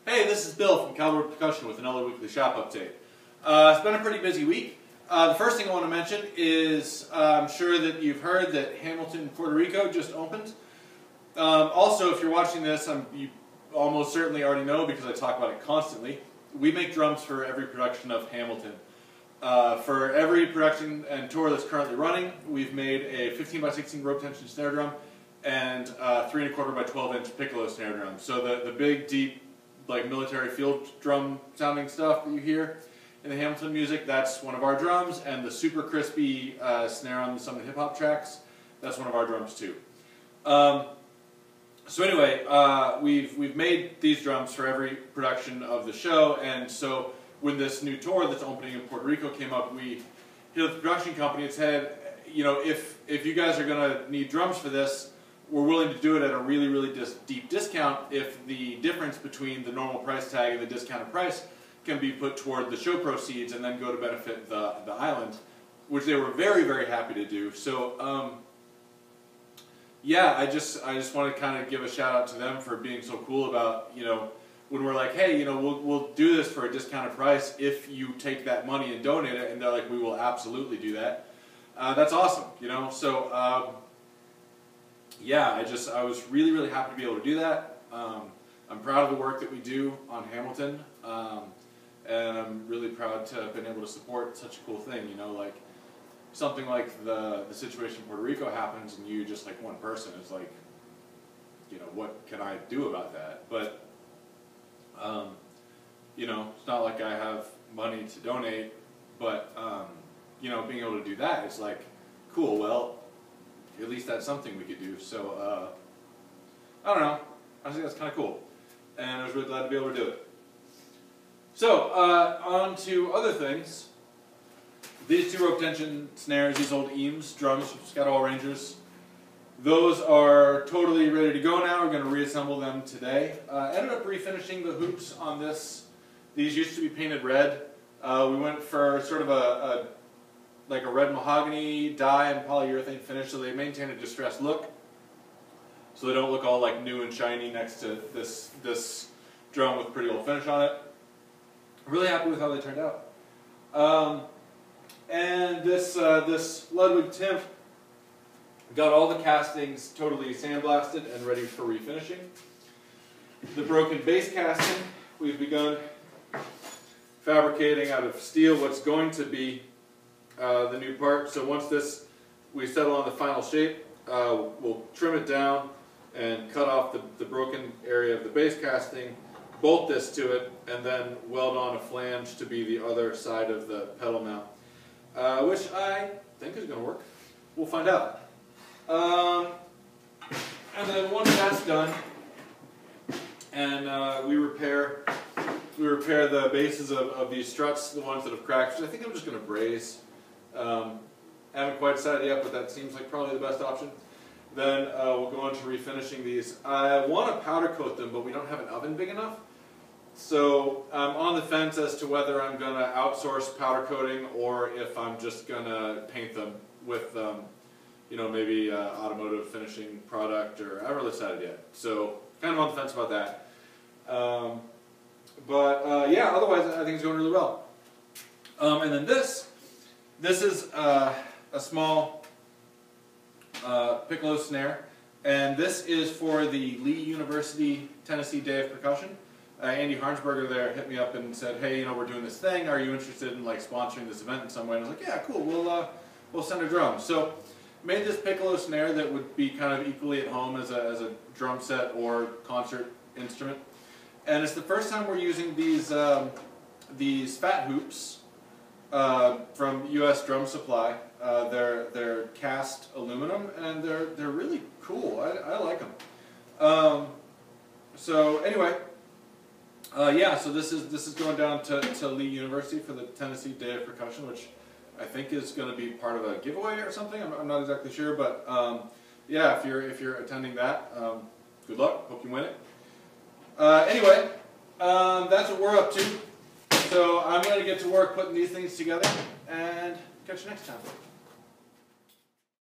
Hey, this is Bill from Calderwood Percussion with another weekly shop update. It's been a pretty busy week. The first thing I want to mention is I'm sure that you've heard that Hamilton, Puerto Rico just opened. Also, if you're watching this, you almost certainly already know because I talk about it constantly. We make drums for every production of Hamilton. For every production and tour that's currently running, we've made a 15 by 16 rope tension snare drum and 3 1/4 by 12 inch piccolo snare drum. So the big, deep, like military field drum sounding stuff that you hear in the Hamilton music, that's one of our drums, and the super crispy snare on some of the hip hop tracks, that's one of our drums too. So anyway, we've made these drums for every production of the show, and so when this new tour that's opening in Puerto Rico came up, we hit up the production company and said, you know, if you guys are going to need drums for this, we're willing to do it at a really, really deep discount if the difference between the normal price tag and the discounted price can be put toward the show proceeds and then go to benefit the island, which they were very, very happy to do. So, yeah, I just want to kind of give a shout out to them for being so cool about, you know, when we're like, hey, you know, we'll do this for a discounted price if you take that money and donate it, and they're like, we will absolutely do that. That's awesome, you know. So, yeah, I was really, really happy to be able to do that. I'm proud of the work that we do on Hamilton, and I'm really proud to have been able to support such a cool thing, you know, like something like the situation in Puerto Rico happens and you just like one person, it's like, you know, what can I do about that? But, you know, it's not like I have money to donate, but, you know, being able to do that, it's like, cool, well, at least that's something we could do. So, I don't know, I think that's kind of cool, and I was really glad to be able to do it. So, on to other things. These two rope tension snares, these old Eames drums from Scatawal Rangers, those are totally ready to go now. We're going to reassemble them today. Ended up refinishing the hoops on this. These used to be painted red. We went for sort of like a red mahogany dye and polyurethane finish, so they maintain a distressed look. So they don't look all like new and shiny next to this drum with pretty old finish on it. Really happy with how they turned out. And this Ludwig Timp got all the castings totally sandblasted and ready for refinishing. The broken base casting, we've begun fabricating out of steel what's going to be the new part. So once we settle on the final shape, we'll trim it down and cut off the broken area of the base casting, bolt this to it, and then weld on a flange to be the other side of the pedal mount, which I think is going to work. We'll find out. And then once that's done, and we repair the bases of these struts, the ones that have cracked, which I think I'm just going to braze. Haven't quite decided yet, but that seems like probably the best option. Then we'll go on to refinishing these. I want to powder coat them, but we don't have an oven big enough. So I'm on the fence as to whether I'm going to outsource powder coating or if I'm just going to paint them with, you know, maybe automotive finishing product, or I haven't really decided yet. So kind of on the fence about that. Yeah, otherwise I think it's going really well. And then this is a small piccolo snare, and this is for the Lee University, Tennessee Day of Percussion. Andy Harnsberger there hit me up and said, hey, you know, we're doing this thing, are you interested in like sponsoring this event in some way? And I was like, yeah, cool, we'll send a drum. So made this piccolo snare that would be kind of equally at home as a drum set or concert instrument. And it's the first time we're using these fat hoops from U.S. Drum Supply. They're cast aluminum, and they're really cool. I like them. So anyway, yeah. So this is going down to Lee University for the Tennessee Day of Percussion, which I think is going to be part of a giveaway or something. I'm not exactly sure, but yeah, if you're attending that, good luck. Hope you win it. Anyway, that's what we're up to. So I'm going to get to work putting these things together, and catch you next time.